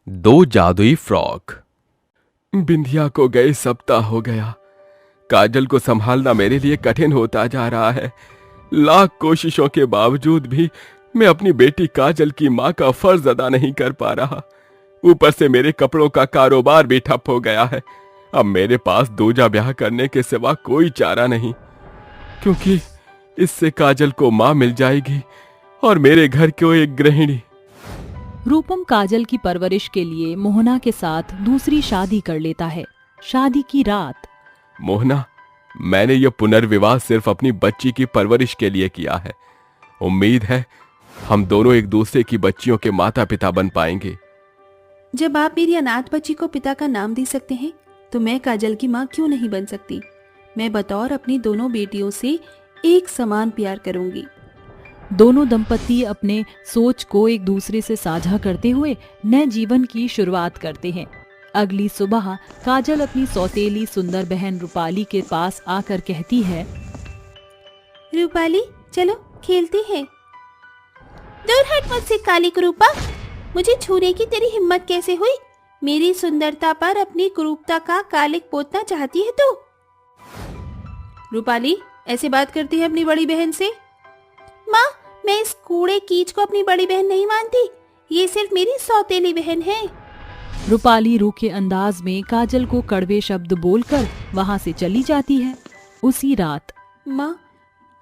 दो जादुई फ्रॉक। बिंदिया को गए सप्ताह हो गया। काजल को संभालना मेरे लिए कठिन होता जा रहा है। लाख कोशिशों के बावजूद भी मैं अपनी बेटी काजल की मां का फर्ज अदा नहीं कर पा रहा। ऊपर से मेरे कपड़ों का कारोबार भी ठप हो गया है। अब मेरे पास दूजा ब्याह करने के सिवा कोई चारा नहीं, क्योंकि इससे काजल को मां मिल जाएगी और मेरे घर को एक गृहिणी। रूपम काजल की परवरिश के लिए मोहना के साथ दूसरी शादी कर लेता है। शादी की रात। मोहना, मैंने यह पुनर्विवाह सिर्फ अपनी बच्ची की परवरिश के लिए किया है। उम्मीद है हम दोनों एक दूसरे की बच्चियों के माता पिता बन पाएंगे। जब आप मेरी अनाथ बच्ची को पिता का नाम दे सकते हैं, तो मैं काजल की माँ क्यों नहीं बन सकती। मैं बतौर अपनी दोनों बेटियों से एक समान प्यार करूंगी। दोनों दंपति अपने सोच को एक दूसरे से साझा करते हुए नए जीवन की शुरुआत करते हैं। अगली सुबह काजल अपनी सौतेली सुंदर बहन रूपाली के पास आकर कहती है, रूपाली, चलो खेलते हैं। दूर हट मुझसे काली कुरूपा। मुझे छूने की तेरी हिम्मत कैसे हुई? मेरी सुंदरता पर अपनी कुरूपता का कालिक पोतना चाहती है तू? रूपाली ऐसे बात करती है अपनी बड़ी बहन से? माँ, मैं इस कूड़े कीच को अपनी बड़ी बहन नहीं मानती। ये सिर्फ मेरी सौतेली बहन है। रूपाली रूखे अंदाज में काजल को कड़वे शब्द बोलकर वहां से चली जाती है। उसी रात। माँ,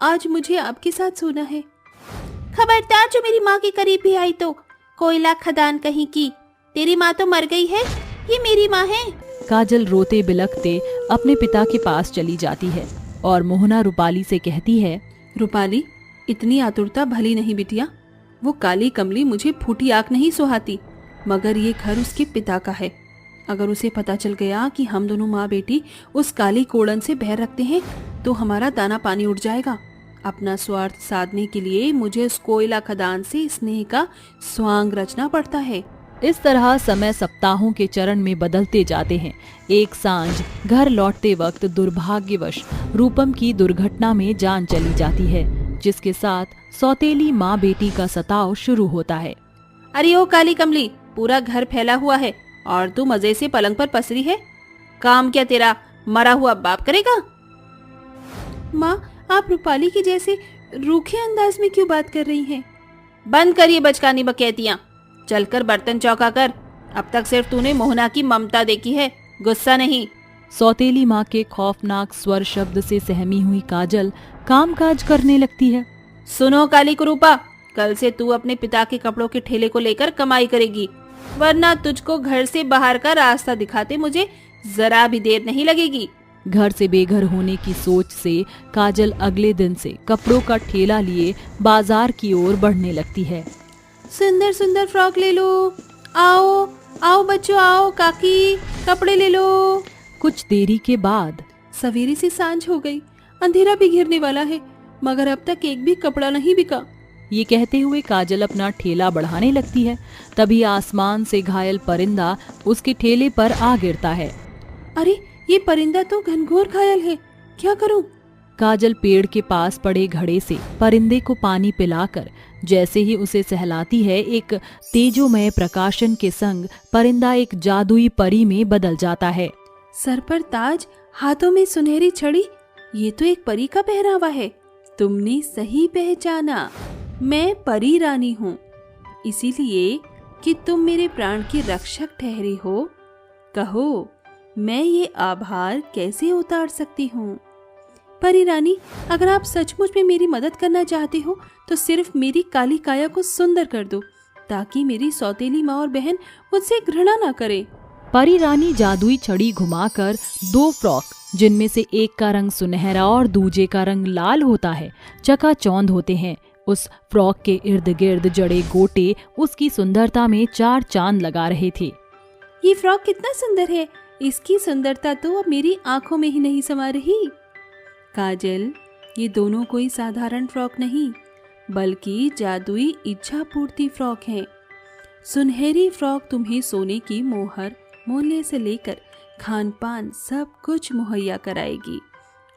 आज मुझे आपके साथ सोना है। खबरदार, जो मेरी माँ के करीब भी आई तो कोयला खदान कहीं की। तेरी माँ तो मर गई है, ये मेरी माँ है। काजल रोते बिलखते अपने पिता के पास चली जाती है और मोहना रूपाली से कहती है, रूपाली, इतनी आतुरता भली नहीं बिटिया। वो काली कमली मुझे फूटी आंख नहीं सुहाती, मगर ये घर उसके पिता का है। अगर उसे पता चल गया कि हम दोनों माँ बेटी उस काली कोड़न से बैर रखते हैं, तो हमारा दाना पानी उड़ जाएगा। अपना स्वार्थ साधने के लिए मुझे उस कोयला खदान से स्नेह का स्वांग रचना पड़ता है। इस तरह समय सप्ताहों के चरण में बदलते जाते हैं। एक सांझ घर लौटते वक्त दुर्भाग्यवश रूपम की दुर्घटना में जान चली जाती है, जिसके साथ सौतेली माँ बेटी का सताव शुरू होता है। अरे ओ काली कमली, पूरा घर फैला हुआ है और तू मजे से पलंग पर पसरी है। काम क्या तेरा मरा हुआ बाप करेगा? माँ, आप रूपाली के जैसे रूखे अंदाज में क्यों बात कर रही हैं? बंद करिए बचकानी बकैतियाँ। चलकर बर्तन चौका कर। अब तक सिर्फ तूने मोहना की ममता देखी है, गुस्सा नहीं। सौतेली माँ के खौफनाक स्वर शब्द से सहमी हुई काजल कामकाज करने लगती है। सुनो काली कुरूपा, कल से तू अपने पिता के कपड़ों के ठेले को लेकर कमाई करेगी, वरना तुझको घर से बाहर का रास्ता दिखाते मुझे जरा भी देर नहीं लगेगी। घर से बेघर होने की सोच से काजल अगले दिन से कपड़ों का ठेला लिए बाजार की ओर बढ़ने लगती है। सुंदर सुंदर फ्रॉक ले लो। आओ आओ बच्चों, आओ काकी, कपड़े ले लो। कुछ देरी के बाद। सवेरे से सांझ हो गई, अंधेरा भी घिरने वाला है, मगर अब तक एक भी कपड़ा नहीं बिका। ये कहते हुए काजल अपना ठेला बढ़ाने लगती है। तभी आसमान से घायल परिंदा उसके ठेले पर आ गिरता है। अरे, ये परिंदा तो घनघोर घायल है, क्या करूं? काजल पेड़ के पास पड़े घड़े से परिंदे को पानी पिलाकर जैसे ही उसे सहलाती है, एक तेजोमय प्रकाशन के संग परिंदा एक जादुई परी में बदल जाता है। सर पर ताज, हाथों में सुनहरी छड़ी, ये तो एक परी का पहरावा है। तुमने सही पहचाना, मैं परी रानी हूँ, इसीलिए कि तुम मेरे प्राण की रक्षक ठहरी हो। कहो, मैं ये आभार कैसे उतार सकती हूँ? परी रानी, अगर आप सचमुच में मेरी मदद करना चाहते हो, तो सिर्फ मेरी काली काया को सुंदर कर दो, ताकि मेरी सौतेली माँ और बहन मुझसे घृणा ना करे। परी रानी जादुई छड़ी घुमाकर दो फ्रॉक, जिनमें से एक का रंग सुनहरा और दूजे का रंग लाल होता है, चकाचौंध होते हैं। उस फ्रॉक के इर्द गिर्द जड़े गोटे उसकी सुंदरता में चार चांद लगा रहे थे। ये फ्रॉक कितना सुंदर है, इसकी सुंदरता तो अब मेरी आंखों में ही नहीं समा रही। काजल, ये दोनों कोई साधारण फ्रॉक नहीं, बल्कि जादुई इच्छा पूर्ति फ्रॉक है। सुनहरी फ्रॉक तुम्हें सोने की मोहर, मूल्य से लेकर खान पान सब कुछ मुहैया कराएगी।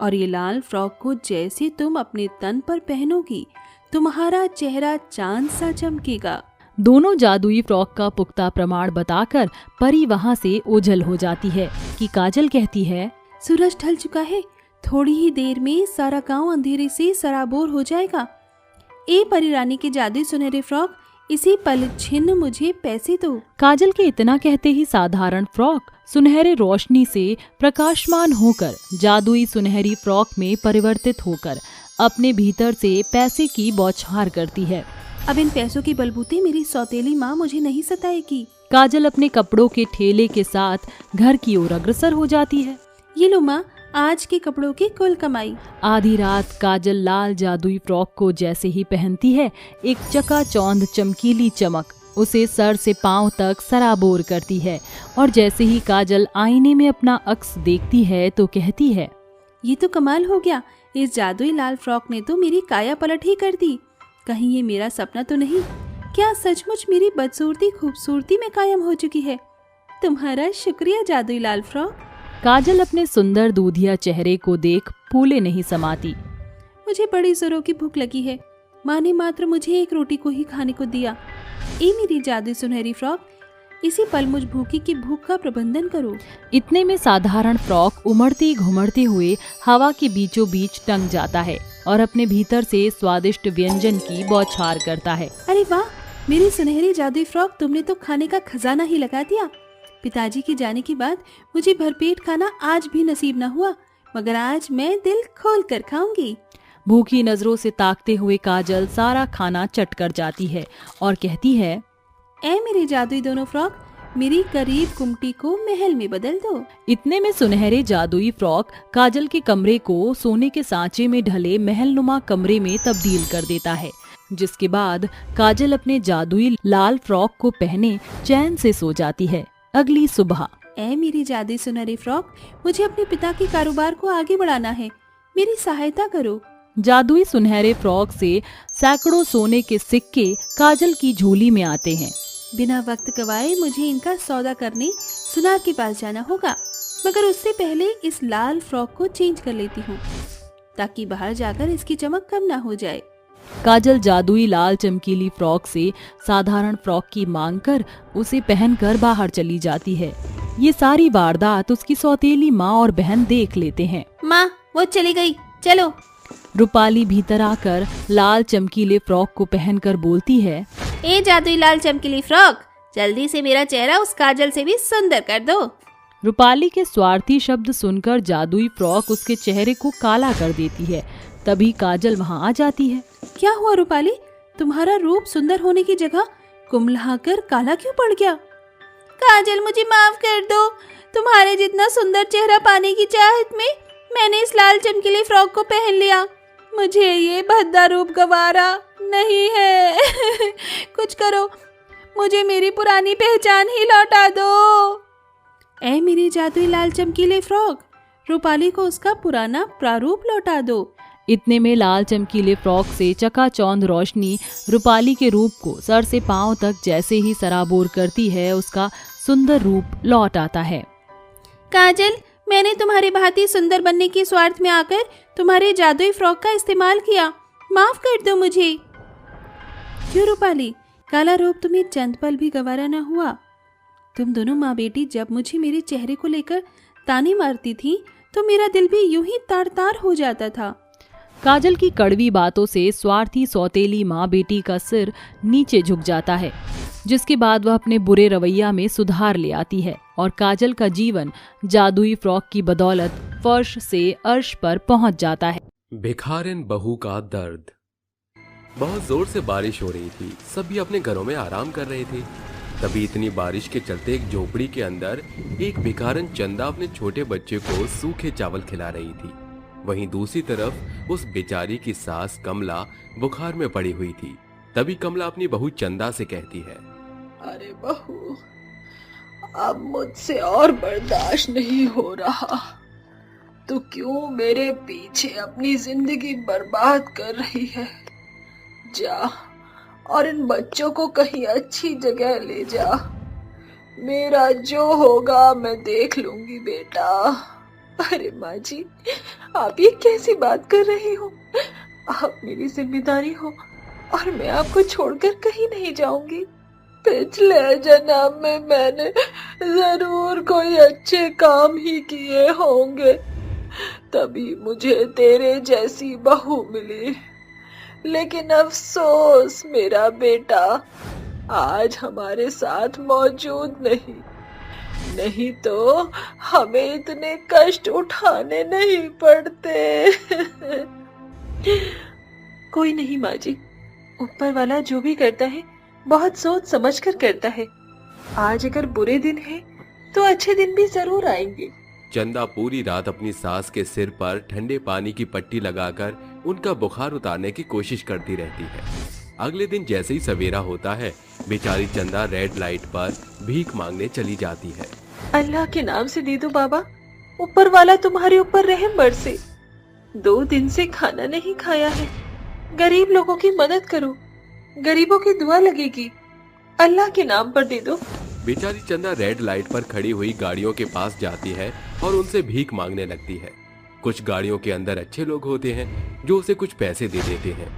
और ये लाल फ्रॉक को जैसे तुम अपने तन पर पहनोगी, तुम्हारा चेहरा चांद सा चमकेगा। दोनों जादुई फ्रॉक का पुख्ता प्रमाण बताकर परी वहाँ से ओझल हो जाती है कि काजल कहती है, सूरज ढल चुका है, थोड़ी ही देर में सारा गांव अंधेरे से सराबोर हो जाएगा। ए परी रानी के जादुई सुनहरे फ्रॉक, इसी पल छिन्न मुझे पैसे दो। काजल के इतना कहते ही साधारण फ्रॉक सुनहरे रोशनी से प्रकाशमान होकर जादुई सुनहरी फ्रॉक में परिवर्तित होकर अपने भीतर से पैसे की बौछार करती है। अब इन पैसों की बलबूते मेरी सौतेली माँ मुझे नहीं सताएगी। काजल अपने कपड़ों के ठेले के साथ घर की ओर अग्रसर हो जाती है। ये लो माँ, आज के कपड़ों की कुल कमाई। आधी रात काजल लाल जादुई फ्रॉक को जैसे ही पहनती है, एक चकाचौंध चमकीली चमक उसे सर से पांव तक सराबोर करती है। और जैसे ही काजल आईने में अपना अक्स देखती है तो कहती है, ये तो कमाल हो गया, इस जादुई लाल फ्रॉक ने तो मेरी काया पलट ही कर दी। कहीं ये मेरा सपना तो नहीं? क्या सचमुच मेरी बदसूरती खूबसूरती में कायम हो चुकी है? तुम्हारा शुक्रिया जादुई लाल फ्रॉक। काजल अपने सुंदर दूधिया चेहरे को देख फूले नहीं समाती। मुझे बड़ी जोरों की भूख लगी है। माँ ने मात्र मुझे एक रोटी को ही खाने को दिया। ए मेरी जादुई सुनहरी फ्रॉक, इसी पल मुझ भूखी की भूख का प्रबंधन करो। इतने में साधारण फ्रॉक उमड़ते घुमड़ते हुए हवा के बीचों बीच टंग जाता है और अपने भीतर से स्वादिष्ट व्यंजन की बौछार करता है। अरे वाह, मेरी सुनहरी जादुई फ्रॉक, तुमने तो खाने का खजाना ही लगा दिया। पिताजी के जाने के बाद मुझे भरपेट खाना आज भी नसीब न हुआ, मगर आज मैं दिल खोल कर खाऊंगी। भूखी नजरों से ताकते हुए काजल सारा खाना चट कर जाती है और कहती है, ए मेरे जादुई दोनों फ्रॉक, मेरी करीब कुमटी को महल में बदल दो। इतने में सुनहरे जादुई फ्रॉक काजल के कमरे को सोने के सांचे में ढले महलनुमा कमरे में तब्दील कर देता है, जिसके बाद काजल अपने जादुई लाल फ्रॉक को पहने चैन से सो जाती है। अगली सुबह, ए मेरी जादुई सुनहरी फ्रॉक, मुझे अपने पिता के कारोबार को आगे बढ़ाना है, मेरी सहायता करो। जादुई सुनहरे फ्रॉक से सैकड़ों सोने के सिक्के काजल की झोली में आते हैं। बिना वक्त गवाए मुझे इनका सौदा करने सुनार के पास जाना होगा, मगर उससे पहले इस लाल फ्रॉक को चेंज कर लेती हूँ ताकि बाहर जाकर इसकी चमक कम ना हो जाए। काजल जादुई लाल चमकीली फ्रॉक से साधारण फ्रॉक की मांग कर उसे पहनकर बाहर चली जाती है। ये सारी वारदात उसकी सौतेली माँ और बहन देख लेते हैं। माँ, वो चली गई, चलो। रूपाली भीतर आकर लाल चमकीले फ्रॉक को पहनकर बोलती है, ए जादुई लाल चमकीली फ्रॉक, जल्दी से मेरा चेहरा उस काजल से भी सुंदर कर दो। रूपाली के स्वार्थी शब्द सुनकर जादुई फ्रॉक उसके चेहरे को काला कर देती है। तभी काजल वहाँ आ जाती है। क्या हुआ रूपाली, तुम्हारा रूप सुंदर होने की जगह कुम्हलाकर काला क्यों पड़ गया? काजल, मुझे माफ कर दो, तुम्हारे जितना सुंदर चेहरा पाने की चाहत में मैंने इस लाल चमकीली फ्रॉक को पहन लिया। मुझे ये भद्दा रूप गवारा नहीं है। कुछ करो, मुझे मेरी पुरानी पहचान ही लौटा दो। ऐ मेरी जादुई लाल चमकीले फ्रॉक, रूपाली को उसका पुराना प्रारूप लौटा दो। इतने में लाल चमकीले फ्रॉक से चकाचौंध रोशनी रूपाली के रूप को सर से पांव तक जैसे ही सराबोर करती है, उसका सुंदर रूप लौट आता है। काजल, मैंने तुम्हारी भांति सुंदर बनने के स्वार्थ में आकर तुम्हारे जादुई फ्रॉक का इस्तेमाल किया, माफ कर दो मुझे। क्यों रूपाली, काला रूप तुम्हें चंद पल भी गवारा न हुआ? तुम दोनों माँ बेटी जब मुझे मेरे चेहरे को लेकर ताने मारती थी तो मेरा दिल भी यूं ही तार तार हो जाता था। काजल की कड़वी बातों से स्वार्थी सौतेली माँ बेटी का सिर नीचे झुक जाता है, जिसके बाद वह अपने बुरे रवैया में सुधार ले आती है और काजल का जीवन जादुई फ्रॉक की बदौलत फर्श से अर्श पर पहुंच जाता है। भिखारिन बहू का दर्द। बहुत जोर से बारिश हो रही थी, सभी अपने घरों में आराम कर रहे थे। तभी इतनी बारिश के चलते एक झोपड़ी के अंदर एक भिखारन चंदा अपने छोटे बच्चे को सूखे चावल खिला रही थी। वहीं दूसरी तरफ उस बेचारी की सास कमला बुखार में पड़ी हुई थी। तभी कमला अपनी बहू चंदा से कहती है, अरे बहू, अब मुझसे और बर्दाश्त नहीं हो रहा। तू क्यों मेरे पीछे अपनी जिंदगी बर्बाद कर रही है? जा और इन बच्चों को कहीं अच्छी जगह ले जा। मेरा जो होगा मैं देख लूंगी बेटा। अरे माँ जी, आप ये कैसी बात कर रही हो? आप मेरी जिम्मेदारी हो और मैं आपको छोड़कर कहीं नहीं जाऊंगी। पिछले जन्म में मैंने जरूर कोई अच्छे काम ही किए होंगे, तभी मुझे तेरे जैसी बहू मिली। लेकिन अफसोस मेरा बेटा आज हमारे साथ मौजूद नहीं तो हमें इतने कष्ट उठाने नहीं पड़ते। कोई नहीं माँ जी, ऊपर वाला जो भी करता है बहुत सोच समझ कर करता है। आज अगर बुरे दिन है तो अच्छे दिन भी जरूर आएंगे। चंदा पूरी रात अपनी सास के सिर पर ठंडे पानी की पट्टी लगाकर उनका बुखार उतारने की कोशिश करती रहती है। अगले दिन जैसे ही सवेरा होता है, बेचारी चंदा रेड लाइट पर भीख मांगने चली जाती है। अल्लाह के नाम से दे दो बाबा, ऊपर वाला तुम्हारे ऊपर रहम बरसे। 2 दिन से खाना नहीं खाया है, गरीब लोगों की मदद करो, गरीबों की दुआ लगेगी, अल्लाह के नाम पर दे दो। बेचारी चंदा रेड लाइट पर खड़ी हुई गाड़ियों के पास जाती है और उनसे भीख मांगने लगती है। कुछ गाड़ियों के अंदर अच्छे लोग होते हैं जो उसे कुछ पैसे दे देते हैं,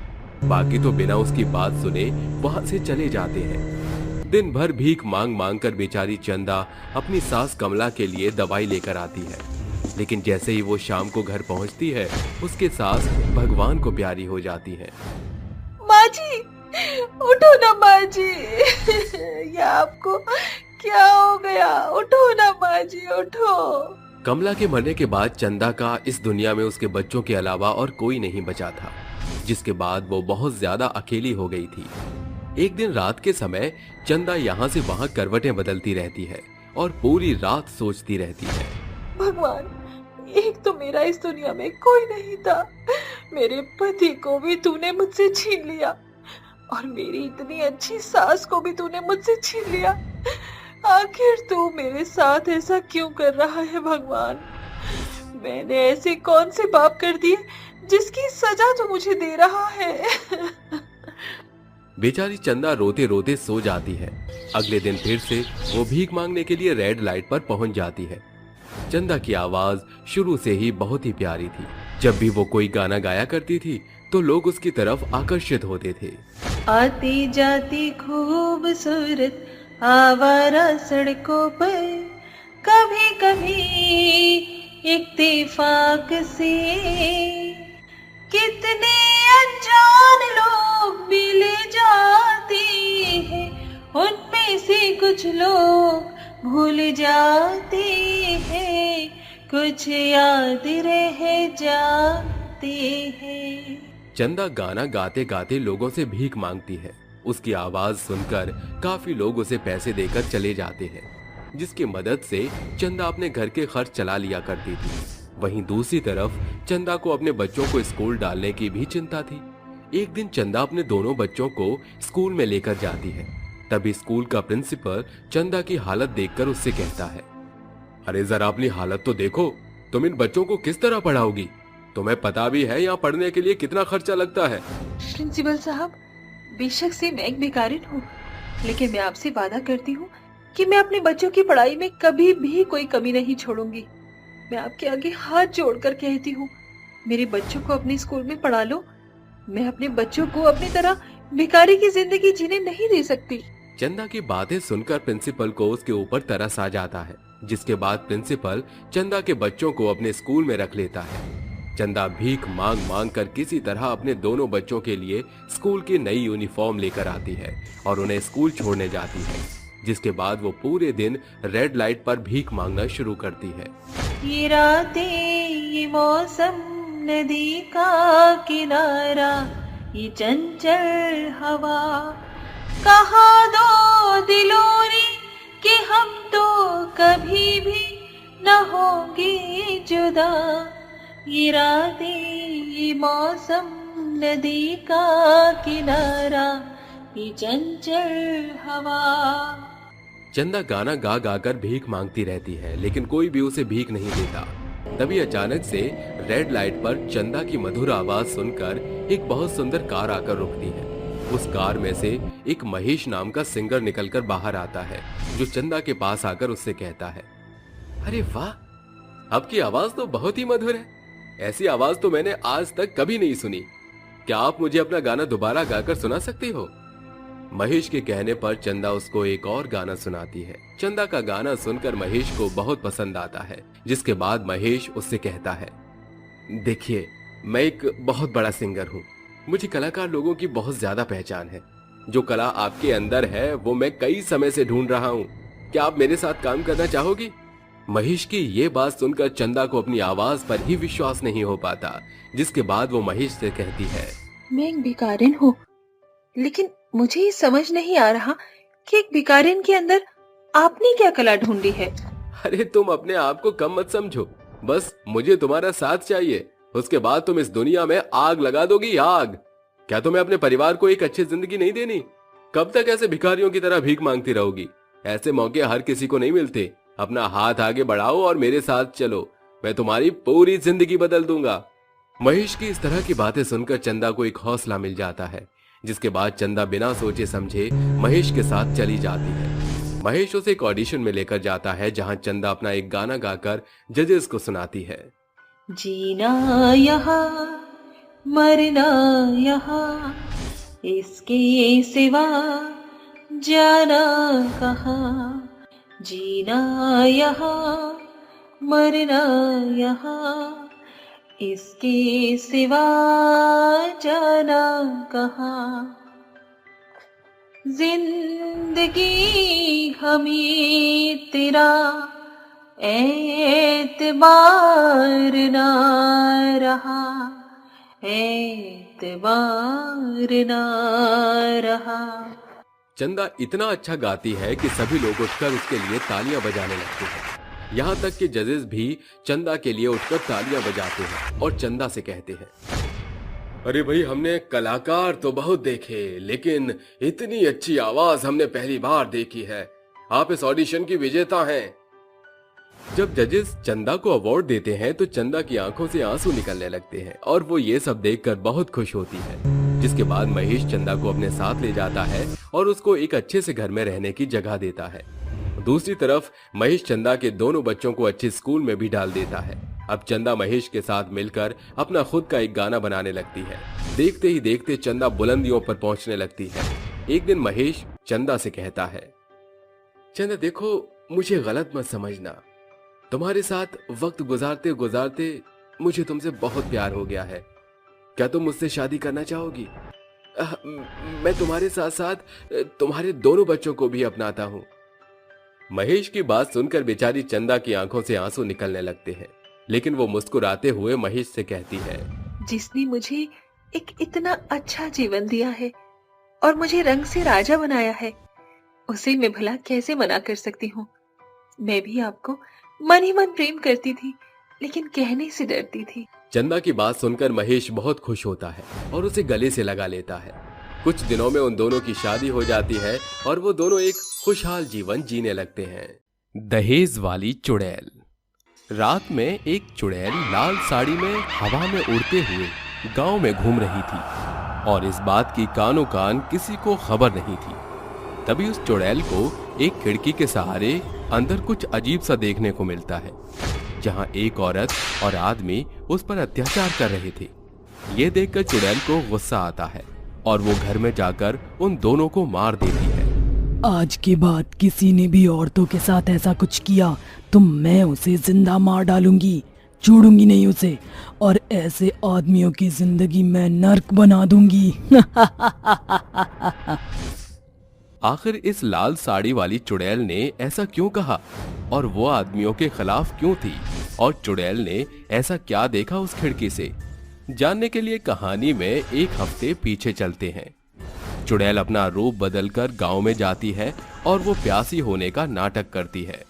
बाकी तो बिना उसकी बात सुने वहां से चले जाते हैं। दिन भर भीख मांग मांग कर बेचारी चंदा अपनी सास कमला के लिए दवाई लेकर आती है, लेकिन जैसे ही वो शाम को घर पहुंचती है, उसके सास भगवान को प्यारी हो जाती है। माँ जी, उठो ना माँ जी, ये आपको क्या हो गया? उठो ना माँ जी, उठो। कमला के मरने के बाद चंदा का इस दुनिया में उसके बच्चों के अलावा और कोई नहीं बचा था, जिसके बाद वो बहुत ज्यादा अकेली हो गई थी। एक दिन रात के समय चंदा यहाँ से वहाँ करवटें बदलती रहती है और पूरी रात सोचती रहती है। भगवान, एक तो मेरा इस दुनिया में कोई नहीं था, मेरे पति को भी तूने मुझसे छीन लिया और मेरी इतनी अच्छी सास को भी तूने मुझसे छीन लिया। आखिर तू मेरे साथ ऐसा क्यों कर रहा है भगवान? मैंने ऐसे कौन से पाप कर दिए जिसकी सजा तू मुझे दे रहा है? बेचारी चंदा रोते रोते सो जाती है। अगले दिन फिर से वो भीख मांगने के लिए रेड लाइट पर पहुंच जाती है। चंदा की आवाज शुरू से ही बहुत ही प्यारी थी। जब भी वो कोई गाना गाया करती थी तो लोग उसकी तरफ आकर्षित होते थे। आती जाती खूबसूरत आवारा सड़कों पर, कभी कभी इत्तेफाक से कितने अनजान लोग मिल जाते हैं, उनमें से कुछ लोग भूल जाते हैं, कुछ याद रह जाते हैं। चंदा गाना गाते गाते लोगों से भीख मांगती है। उसकी आवाज सुनकर काफी लोग उसे पैसे देकर चले जाते हैं, जिसकी मदद से चंदा अपने घर के खर्च चला लिया करती थी। वहीं दूसरी तरफ चंदा को अपने बच्चों को स्कूल डालने की भी चिंता थी। एक दिन चंदा अपने दोनों बच्चों को स्कूल में लेकर जाती है। तभी स्कूल का प्रिंसिपल चंदा की हालत देखकर उससे कहता है, अरे जरा अपनी हालत तो देखो, तुम इन बच्चों को किस तरह पढ़ाओगी? तुम्हें पता भी है यहाँ पढ़ने के लिए कितना खर्चा लगता है। प्रिंसिपल साहब, बेशक से मैं एक भिखारिन हूँ, लेकिन मैं आपसे वादा करती हूँ कि मैं अपने बच्चों की पढ़ाई में कभी भी कोई कमी नहीं छोड़ूंगी। मैं आपके आगे हाथ जोड़कर कहती हूँ, मेरे बच्चों को अपने स्कूल में पढ़ा लो। मैं अपने बच्चों को अपनी तरह भिखारी की जिंदगी जीने नहीं दे सकती। चंदा की बातें सुनकर प्रिंसिपल को उसके ऊपर तरस आ जाता है, जिसके बाद प्रिंसिपल चंदा के बच्चों को अपने स्कूल में रख लेता है। चंदा भीख मांग मांग कर किसी तरह अपने दोनों बच्चों के लिए स्कूल की नई यूनिफॉर्म लेकर आती है और उन्हें स्कूल छोड़ने जाती है, जिसके बाद वो पूरे दिन रेड लाइट पर भीख मांगना शुरू करती है। ये रातें, ये मौसम, नदी का किनारा, ये चंचल हवा, कहा दो दिलों ने कि हम तो कभी भी न होंगे जुदा। ये रातें, ये मौसम, नदी का किनारा, ये चंचल हवा। चंदा गाना गा गा कर भीख मांगती रहती है, लेकिन कोई भी उसे भीख नहीं देता। तभी अचानक से रेड लाइट पर चंदा की मधुर आवाज सुनकर एक बहुत सुंदर कार आकर रुकती है। उस कार में से एक महेश नाम का सिंगर निकलकर बाहर आता है, जो चंदा के पास आकर उससे कहता है, अरे वाह, आपकी आवाज तो बहुत ही मधुर है। ऐसी आवाज तो मैंने आज तक कभी नहीं सुनी। क्या आप मुझे अपना गाना दोबारा गाकर सुना सकती हो? महेश के कहने पर चंदा उसको एक और गाना सुनाती है। चंदा का गाना सुनकर महेश को बहुत पसंद आता है, जिसके बाद महेश उससे कहता है, देखिए मैं एक बहुत बड़ा सिंगर हूँ, मुझे कलाकार लोगों की बहुत ज्यादा पहचान है। जो कला आपके अंदर है वो मैं कई समय से ढूंढ रहा हूँ, क्या आप मेरे साथ काम करना चाहोगी? महेश की ये बात सुनकर चंदा को अपनी आवाज पर ही विश्वास नहीं हो पाता, जिसके बाद वो महेश से कहती है, मैं एक भिखारिन हूँ, लेकिन मुझे ये समझ नहीं आ रहा कि एक भिखारिन के अंदर आपने क्या कला ढूंढी है। अरे तुम अपने आप को कम मत समझो, बस मुझे तुम्हारा साथ चाहिए, उसके बाद तुम इस दुनिया में आग लगा दोगी, आग। क्या तुम्हें अपने परिवार को एक अच्छी जिंदगी नहीं देनी? कब तक ऐसे भिखारियों की तरह भीख मांगती रहोगी? ऐसे मौके हर किसी को नहीं मिलते। अपना हाथ आगे बढ़ाओ और मेरे साथ चलो, मैं तुम्हारी पूरी जिंदगी बदल दूंगा। महेश की इस तरह की बातें सुनकर चंदा को एक हौसला मिल जाता है, जिसके बाद चंदा बिना सोचे समझे महेश के साथ चली जाती है। महेश उसे एक ऑडिशन में लेकर जाता है, जहां चंदा अपना एक गाना गाकर जजेस को सुनाती है। जीना यहाँ मरना यहाँ, इसके सिवा जाना कहाँ। जीना यहाँ मरना यहाँ, इसके सिवा जाना कहाँ। जिंदगी हमें तेरा एतबार ना रहा, एतबार ना रहा। चंदा इतना अच्छा गाती है कि सभी लोग उठकर उसके लिए तालियां बजाने लगते हैं। यहाँ तक कि जजेस भी चंदा के लिए उठकर तालियां बजाते हैं और चंदा से कहते हैं, अरे भाई, हमने कलाकार तो बहुत देखे, लेकिन इतनी अच्छी आवाज हमने पहली बार देखी है। आप इस ऑडिशन की विजेता हैं। जब जजेस चंदा को अवार्ड देते हैं तो चंदा की आंखों से आंसू निकलने लगते हैं और वो ये सब देखकर बहुत खुश होती है। जिसके बाद महेश चंदा को अपने साथ ले जाता है और उसको एक अच्छे से घर में रहने की जगह देता है। दूसरी तरफ महेश चंदा के दोनों बच्चों को अच्छे स्कूल में भी डाल देता है। अब चंदा महेश के साथ मिलकर अपना खुद का एक गाना बनाने लगती है। देखते ही देखते चंदा बुलंदियों पर पहुंचने लगती है। एक दिन महेश चंदा से कहता है, चंदा देखो, मुझे गलत मत समझना, तुम्हारे साथ वक्त गुजारते गुजारते मुझे तुमसे बहुत प्यार हो गया है। क्या तुम मुझसे शादी करना चाहोगी? मैं तुम्हारे साथ साथ तुम्हारे दोनों बच्चों को भी अपनाता हूँ। महेश की बात सुनकर बेचारी चंदा की आंखों से आंसू निकलने लगते हैं, लेकिन वो मुस्कुराते हुए महेश से कहती है, जिसने मुझे एक इतना अच्छा जीवन दिया है और मुझे रंग से राजा बनाया है, उसे मैं भला कैसे मना कर सकती हूँ। मैं भी आपको मन ही मन प्रेम करती थी, लेकिन कहने से डरती थी। चंदा की बात सुनकर महेश बहुत खुश होता है और उसे गले से लगा लेता है। कुछ दिनों में उन दोनों की शादी हो जाती है और वो दोनों एक खुशहाल जीवन जीने लगते हैं। दहेज वाली चुड़ैल। रात में एक चुड़ैल लाल साड़ी में हवा में उड़ते हुए गांव में घूम रही थी और इस बात की कानों कान किसी को खबर नहीं थी। तभी उस चुड़ैल को एक खिड़की के सहारे अंदर कुछ अजीब सा देखने को मिलता है, जहां एक औरत और आदमी उस पर अत्याचार कर रहे थे। ये देखकर चुड़ैल को गुस्सा आता है और वो घर में जाकर उन दोनों को मार देती है। आज के बाद किसी ने भी औरतों के साथ ऐसा कुछ किया तो मैं उसे जिंदा मार डालूंगी, छोड़ूंगी नहीं उसे, और ऐसे आदमियों की जिंदगी मैं नर्क बना दूंगी। आखिर इस लाल साड़ी वाली चुड़ैल ने ऐसा क्यों कहा और वो आदमियों के खिलाफ क्यों थी, और चुड़ैल ने ऐसा क्या देखा उस खिड़की से? जानने के लिए कहानी में एक हफ्ते पीछे चलते हैं। चुड़ैल अपना रूप बदलकर गांव में जाती है और वो प्यासी होने का नाटक करती है।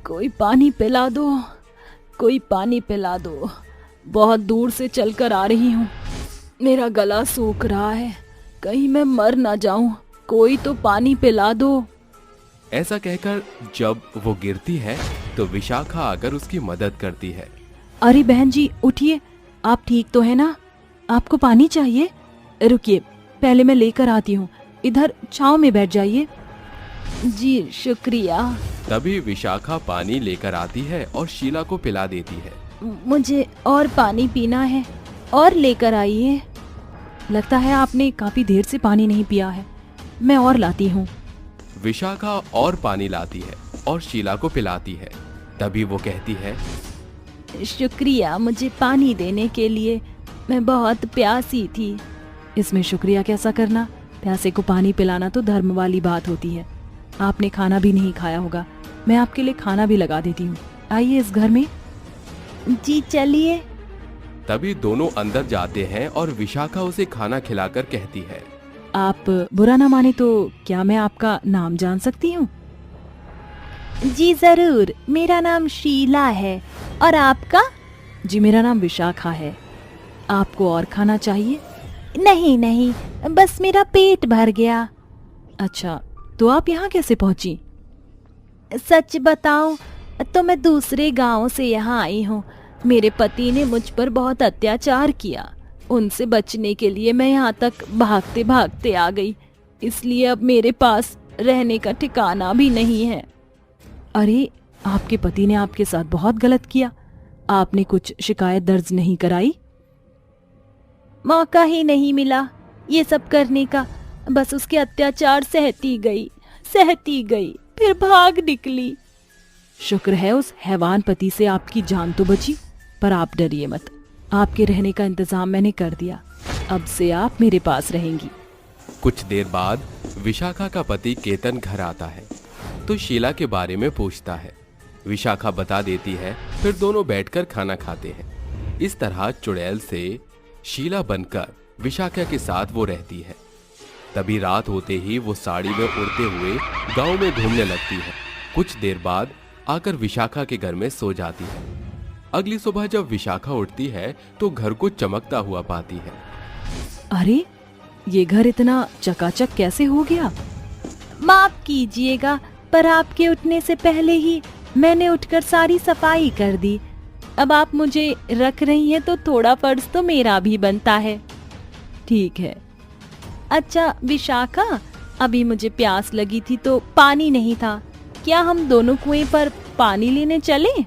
कोई पानी पिला दो, कोई पानी पिला दो, बहुत दूर से चलकर आ रही हूँ, मेरा गला सूख रहा है, कहीं मैं मर ना जाऊं, कोई तो पानी पिला दो। ऐसा कहकर जब वो गिरती है तो विशाखा आकर उसकी मदद करती है। अरे बहन जी उठिए, आप ठीक तो है ना? आपको पानी चाहिए? रुकिए, पहले मैं लेकर आती हूँ, इधर छांव में बैठ जाइए। जी शुक्रिया। तभी विशाखा पानी लेकर आती है और शीला को पिला देती है। मुझे और पानी पीना है, और लेकर आइए। लगता है आपने काफी देर से पानी नहीं पिया है, मैं और लाती हूँ। विशाखा और पानी लाती है और शीला को पिलाती है। तभी वो कहती है, शुक्रिया मुझे पानी देने के लिए, मैं बहुत प्यासी थी। इसमें शुक्रिया कैसा करना, प्यासे को पानी पिलाना तो धर्म वाली बात होती है। आपने खाना भी नहीं खाया होगा, मैं आपके लिए खाना भी लगा देती हूँ। आइए इस घर में। जी चलिए। तभी दोनों अंदर जाते हैं और विशाखा उसे खाना खिलाकर कहती है, आप बुरा ना माने तो क्या मैं आपका नाम जान सकती हूँ? जी जरूर, मेरा नाम शीला है। और आपका? जी मेरा नाम विशाखा है। आपको और खाना चाहिए? नहीं नहीं, बस मेरा पेट भर गया। अच्छा, तो आप यहाँ कैसे पहुंची? सच बताऊं तो मैं दूसरे गांव से यहाँ आई हूँ। मेरे पति ने मुझ पर बहुत अत्याचार किया, उनसे बचने के लिए मैं यहाँ तक भागते भागते आ गई। इसलिए अब मेरे पास रहने का ठिकाना भी नहीं है। अरे, आपके पति ने आपके साथ बहुत गलत किया। आपने कुछ शिकायत दर्ज नहीं कराई? मौका ही नहीं मिला ये सब करने का, बस उसके अत्याचार सहती गई, फिर भाग निकली। शुक्र है उस हैवान पति से आपकी जान तो बची। पर आप डरिए मत, आपके रहने का इंतजाम मैंने कर दिया। अब से आप मेरे पास रहेंगी। कुछ देर बाद विशाखा का पति केतन घर आता है तो शीला के बारे में पूछता है। विशाखा बता देती है, फिर दोनों बैठकर खाना खाते हैं। इस तरह चुड़ैल से शीला बनकर विशाखा के साथ वो रहती है। तभी रात होते ही वो साड़ी में उड़ते हुए गांव में घूमने लगती है। कुछ देर बाद आकर विशाखा के घर में सो जाती है। अगली सुबह जब विशाखा उठती है तो घर को चमकता हुआ पाती है। अरे, ये घर इतना चकाचक कैसे हो गया? माफ कीजिएगा, पर आपके उठने से पहले ही मैंने उठकर सारी सफाई कर दी। अब आप मुझे रख रही हैं तो थोड़ा फर्ज तो मेरा भी बनता है। ठीक है। अच्छा विशाखा, अभी मुझे प्यास लगी थी तो पानी नहीं था, क्या हम दोनों कुएं पर पानी लेने चले?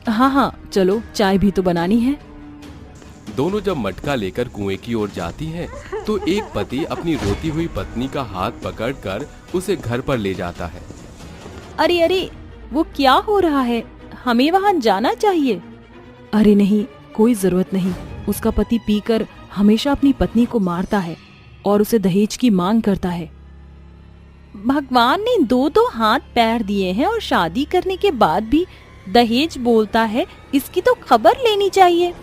हाँ हाँ चलो, चाय भी तो बनानी है। दोनों जब मटका लेकर कुएं की ओर जाती हैं, तो एक पति अपनी रोती हुई पत्नी का हाथ पकड़कर उसे घर पर ले जाता है। अरे अरे, वो क्या हो रहा है? हमें वहाँ जाना चाहिए। अरे नहीं, कोई जरूरत नहीं। उसका पति पीकर हमेशा अपनी पत्नी को मारता है और उसे दहेज की मांग करता है। भगवान ने दो हाथ पैर दिए हैं और शादी करने के बाद भी दहेज बोलता है, इसकी तो खबर लेनी चाहिए।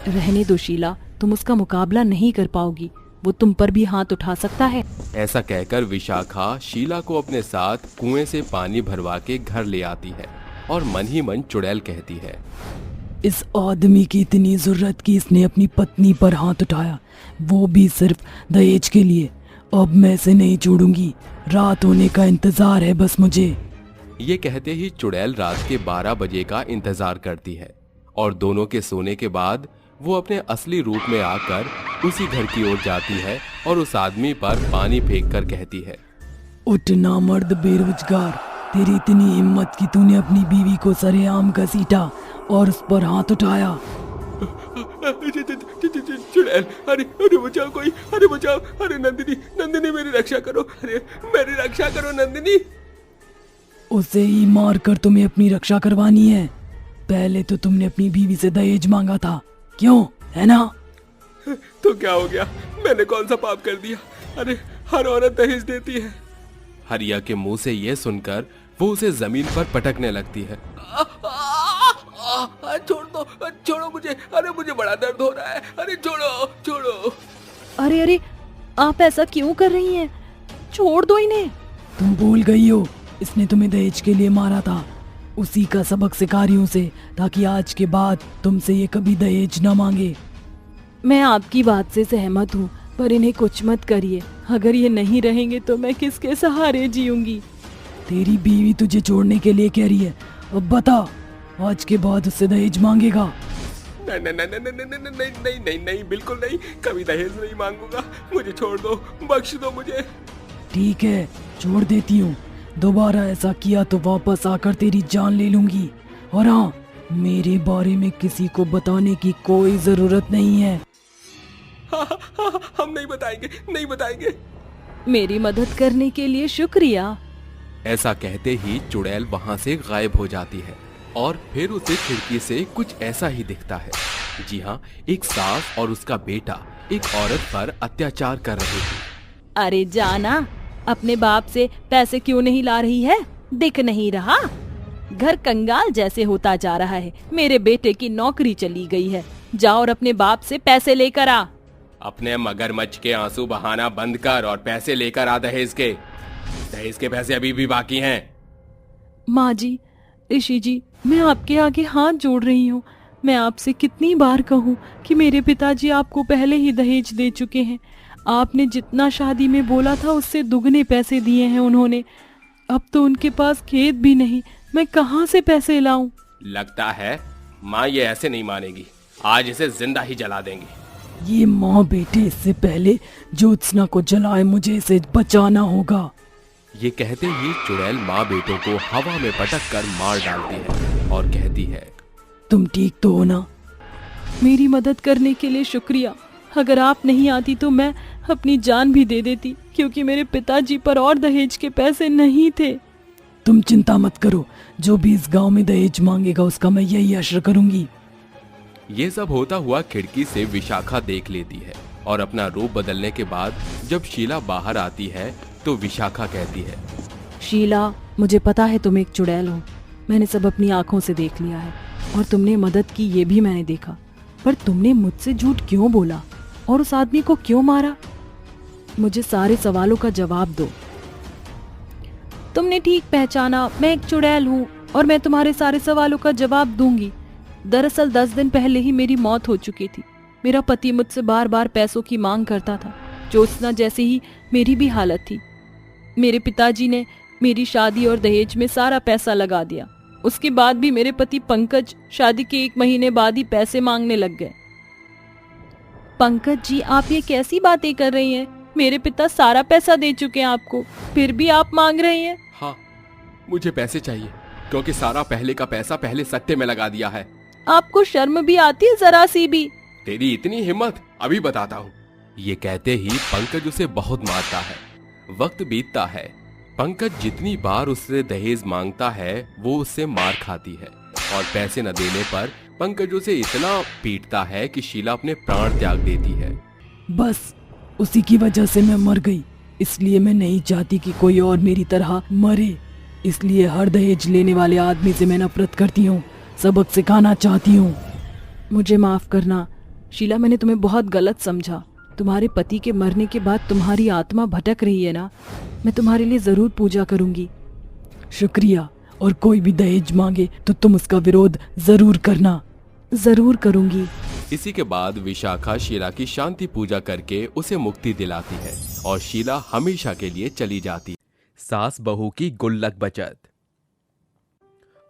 रहने दो शीला, तुम उसका मुकाबला नहीं कर पाओगी, वो तुम पर भी हाथ उठा सकता है। ऐसा कहकर विशाखा शीला को अपने साथ कुएं से पानी भरवा के घर ले आती है और मन ही मन चुड़ैल कहती है, इस आदमी की इतनी जरूरत कि इसने अपनी पत्नी पर हाथ उठाया, वो भी सिर्फ दहेज के लिए। अब मैं इसे नहीं छोड़ूंगी, रात होने का इंतजार है बस मुझे। ये कहते ही चुड़ैल रात के 12 बजे का इंतजार करती है और दोनों के सोने के बाद वो अपने असली रूप में आकर उसी घर की ओर जाती है और उस आदमी पर पानी फेंक कर कहती है, उठ ना मर्द बेरोजगार, तेरी इतनी हिम्मत कि तूने अपनी बीवी को सरेआम घसीटा और उस पर हाथ उठाया। चुड़ैल, अरे बचाओ कोई, अरे बचाओ, अरे नंदिनी मेरी रक्षा करो, अरे मेरी रक्षा करो नंदिनी। उसे ही मार कर तुम्हें अपनी रक्षा करवानी है। पहले तो तुमने अपनी बीवी से दहेज मांगा था, क्यों, है ना? तो क्या हो गया, मैंने कौन सा पाप कर दिया? अरे हर औरत दहेज देती है। हरिया के मुंह से यह सुनकर वो उसे जमीन पर पटकने लगती है। छोड़ दो, छोड़ो मुझे, अरे मुझे बड़ा दर्द हो रहा है, अरे छोड़ो। अरे अरे, आप ऐसा क्यों कर रही हैं? छोड़ दो इन्हें। तुम भूल गई हो, इसने तुम्हें दहेज के लिए मारा था। उसी का सबक सिखा रही हूं उसे, ताकि आज के बाद तुमसे ये कभी दहेज न मांगे। मैं आपकी बात से सहमत हूँ, पर इन्हें कुछ मत करिए। अगर ये नहीं रहेंगे तो मैं किसके सहारे जीऊंगी? तेरी बीवी तुझे छोड़ने के लिए कह रही है। अब बता, आज के बाद उससे दहेज मांगेगा? नहीं, बिल्कुल नहीं, कभी दहेज नहीं मांगूंगा। मुझे छोड़ दो, बख्श दो मुझे। ठीक है, छोड़ देती हूँ। दोबारा ऐसा किया तो वापस आकर तेरी जान ले लूंगी। और हाँ, मेरे बारे में किसी को बताने की कोई जरूरत नहीं है। हम नहीं बताएंगे, नहीं बताएंगे। मेरी मदद करने के लिए शुक्रिया। ऐसा कहते ही चुड़ैल वहां से गायब हो जाती है और फिर उसे खिड़की से कुछ ऐसा ही दिखता है। जी हाँ, एक सास और उसका बेटा एक औरत पर अत्याचार कर रहे थे। अरे जाना, अपने बाप से पैसे क्यों नहीं ला रही है? दिख नहीं रहा? घर कंगाल जैसे होता जा रहा है। मेरे बेटे की नौकरी चली गई है। जा और अपने बाप से पैसे लेकर आ। अपने मगरमच्छ के आंसू बहाना बंद कर और पैसे लेकर आ दहेज के। दहेज के पैसे अभी भी बाकी हैं। माँ जी, ऋषि जी, मैं आपके आगे हाथ जोड़ रही हूँ। मैं आपसे कितनी बार कहूँ कि मेरे पिताजी आपको पहले ही दहेज दे चुके हैं। आपने जितना शादी में बोला था उससे दुगने पैसे दिए हैं उन्होंने। अब तो उनके पास खेत भी नहीं, मैं कहाँ से पैसे लाऊं? लगता है माँ ये ऐसे नहीं मानेगी। आज इसे जिंदा ही जला देंगे। ये माँ बेटे, इससे पहले ज्योत्सना को जलाए मुझे इसे बचाना होगा। ये कहते ही चुड़ैल माँ बेटों को हवा में पटक कर मार डालती है और कहती है, तुम ठीक तो हो ना? मेरी मदद करने के लिए शुक्रिया। अगर आप नहीं आती तो मैं अपनी जान भी दे देती, क्योंकि मेरे पिताजी पर और दहेज के पैसे नहीं थे। तुम चिंता मत करो, जो भी इस गांव में दहेज मांगेगा उसका मैं यही अश्र करूंगी। ये सब होता हुआ खिड़की से विशाखा देख लेती है और अपना रूप बदलने के बाद जब शीला बाहर आती है तो विशाखा कहती है, शीला, मुझे पता है तुम एक चुड़ैल हो। मैंने सब अपनी आंखों से देख लिया है और तुमने मदद की ये भी मैंने देखा। पर तुमने मुझसे झूठ क्यों बोला और उस आदमी को क्यों मारा? मुझे सारे सवालों का जवाब दो। तुमने ठीक पहचाना, मैं एक चुड़ैल हूँ और मैं तुम्हारे सारे सवालों का जवाब दूंगी। दरअसल 10 दिन पहले ही मेरी मौत हो चुकी थी। मेरा पति मुझसे बार बार पैसों की मांग करता था। ज्योत्सना जैसे ही मेरी भी हालत थी। मेरे पिताजी ने मेरी शादी और दहेज में सारा पैसा लगा दिया। उसके बाद भी मेरे पति पंकज शादी के 1 महीने बाद ही पैसे मांगने लग गए। पंकज जी, आप ये कैसी बातें कर रही हैं? मेरे पिता सारा पैसा दे चुके हैं आपको, फिर भी आप मांग रही हैं? हाँ, मुझे पैसे चाहिए क्योंकि सारा पहले का पैसा पहले सट्टे में लगा दिया है। आपको शर्म भी आती है जरा सी भी? तेरी इतनी हिम्मत, अभी बताता हूँ। ये कहते ही पंकज उसे बहुत मारता है। वक्त बीतता है। पंकज जितनी बार उससे दहेज मांगता है वो उससे मार खाती है और पैसे न देने पर पंकज उसे इतना पीटता है कि शीला अपने प्राण त्याग देती है। बस उसी की वजह से मैं मर गई, इसलिए मैं नहीं चाहती कि कोई और मेरी तरह मरे। इसलिए हर दहेज लेने वाले आदमी से मैं नफरत करती हूँ, सबक सिखाना चाहती हूँ। मुझे माफ करना शीला, मैंने तुम्हें बहुत गलत समझा। तुम्हारे पति के मरने के बाद तुम्हारी आत्मा भटक रही है ना? मैं तुम्हारे लिए जरूर पूजा करूंगी। शुक्रिया, और कोई भी दहेज मांगे तो तुम उसका विरोध जरूर करना। जरूर करूंगी। इसी के बाद विशाखा शीला की शांति पूजा करके उसे मुक्ति दिलाती है और शीला हमेशा के लिए चली जाती। सास बहू की गुल्लक बचत।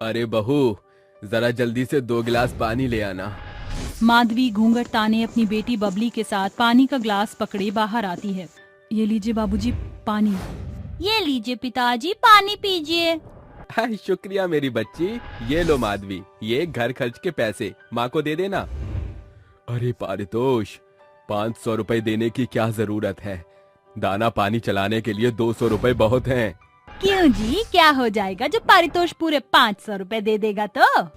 अरे बहू, जरा जल्दी से 2 गिलास पानी ले आना। माधवी घूंघट ताने अपनी बेटी बबली के साथ पानी का ग्लास पकड़े बाहर आती है। ये लीजिए बाबूजी पानी। ये लीजिए पिताजी, पानी पीजिए। शुक्रिया मेरी बच्ची। ये लो माधवी, ये घर खर्च के पैसे माँ को दे देना। अरे पारितोष, 500 रुपए देने की क्या जरूरत है? दाना पानी चलाने के लिए 200 रुपए बहुत हैं। क्यों जी, क्या हो जाएगा जब पारितोष पूरे 500 रुपए दे देगा तो?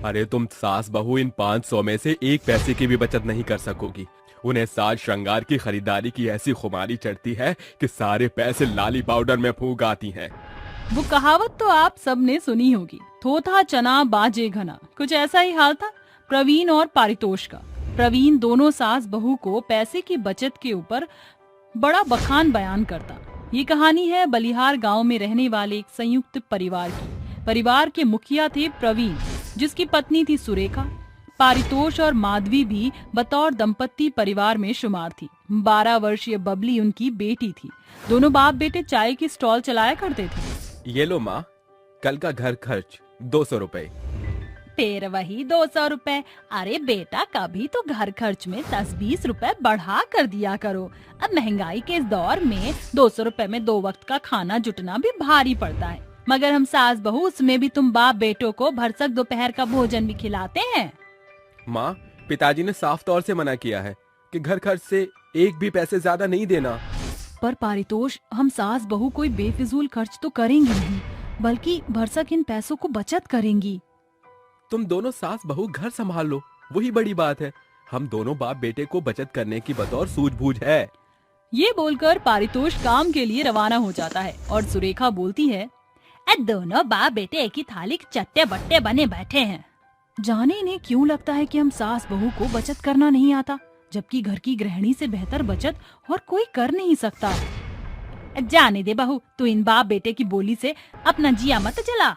अरे तुम सास बहू इन 500 में से 1 पैसे की भी बचत नहीं कर सकोगी। उन्हें साज श्रृंगार की खरीदारी की ऐसी खुमारी चढ़ती है कि सारे पैसे लाली पाउडर में फूंक आती हैं। वो कहावत तो आप सबने सुनी होगी, थोथा चना बाजे घना। कुछ ऐसा ही हाल था प्रवीण और पारितोष का। प्रवीण दोनों सास बहू को पैसे की बचत के ऊपर बड़ा बखान बयान करता। ये कहानी है बलिहार गांव में रहने वाले एक संयुक्त परिवार की। परिवार के मुखिया थे प्रवीण, जिसकी पत्नी थी सुरेखा। पारितोष और माधवी भी बतौर दंपत्ति परिवार में शुमार थी। 12 वर्षीय बबली उनकी बेटी थी। दोनों बाप बेटे चाय की स्टॉल चलाया करते थे। ये लो माँ, कल का घर खर्च 200 रुपए। फिर वही 200 रुपए। अरे बेटा, कभी तो घर खर्च में 10-20 रुपए बढ़ा कर दिया करो। अब महंगाई के इस दौर में 200 रुपए में 2 वक्त का खाना जुटना भी भारी पड़ता है। मगर हम सास बहू, उसमें भी तुम बाप बेटों को भरसक दोपहर का भोजन भी खिलाते हैं। माँ, पिताजी ने साफ तौर से मना किया है। कि घर खर्च से एक भी पैसे ज्यादा नहीं देना। पर पारितोष, हम सास बहू कोई बेफिजूल खर्च तो करेंगी नहीं, बल्कि भरसक इन पैसों को बचत करेंगी। तुम दोनों सास बहू घर संभाल लो, वही बड़ी बात है। हम दोनों बाप बेटे को बचत करने की बतौर सूझबूझ है। ये बोलकर पारितोष काम के लिए रवाना हो जाता है और सुरेखा बोलती है, दोनों बाप बेटे एक ही थाली के चट्टे बट्टे बने बैठे हैं। जाने इन्हें क्यों लगता है कि हम सास बहू को बचत करना नहीं आता, जबकि घर की गृहिणी से बेहतर बचत और कोई कर नहीं सकता। जाने दे बहू, तू इन बाप बेटे की बोली से अपना जिया मत जला।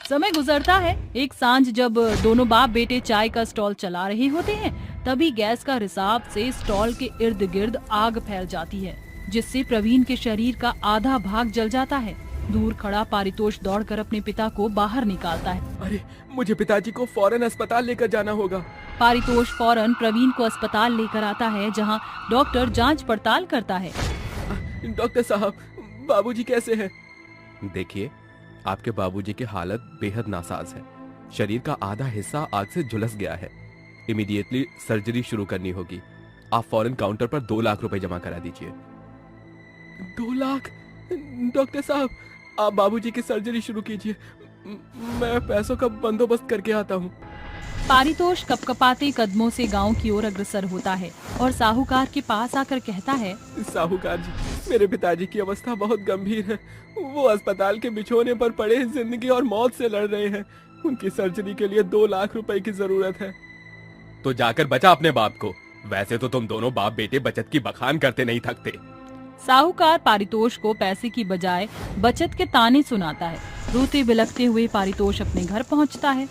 समय गुजरता है। एक सांझ जब दोनों बाप बेटे चाय का स्टॉल चला रहे होते हैं, तभी गैस का रिसाव से स्टॉल के इर्द गिर्द आग फैल जाती है, जिससे प्रवीण के शरीर का आधा भाग जल जाता है। दूर खड़ा पारितोष दौड़कर अपने पिता को बाहर निकालता है। अरे, मुझे पिताजी को फौरन अस्पताल लेकर जाना होगा। पारितोष फौरन प्रवीण को अस्पताल लेकर आता है, जहां डॉक्टर जांच पड़ताल करता है। डॉक्टर साहब, बाबूजी कैसे हैं? देखिए, आपके बाबूजी की हालत बेहद नासाज है। शरीर का आधा हिस्सा आग से झुलस गया है। इमीडिएटली सर्जरी शुरू करनी होगी। आप फौरन काउंटर पर 2 लाख रुपए जमा करा दीजिए। 2 लाख? डॉक्टर साहब, आप बाबूजी की सर्जरी शुरू कीजिए। मैं पैसों का बंदोबस्त करके आता हूँ। पारितोष कपकपाते कदमों से गांव की ओर अग्रसर होता है और साहूकार के पास आकर कहता है, साहूकार जी, मेरे पिताजी की अवस्था बहुत गंभीर है। वो अस्पताल के बिछोने पर पड़े जिंदगी और मौत से लड़ रहे हैं। उनकी सर्जरी के लिए 2 लाख रुपए की जरूरत है। तो जाकर बचा अपने बाप को। वैसे तो तुम दोनों बाप बेटे बचत की बखान करते नहीं थकते। साहूकार पारितोष को पैसे की बजाय बचत के ताने सुनाता है। रोते बिलखते हुए पारितोष अपने घर पहुंचता है।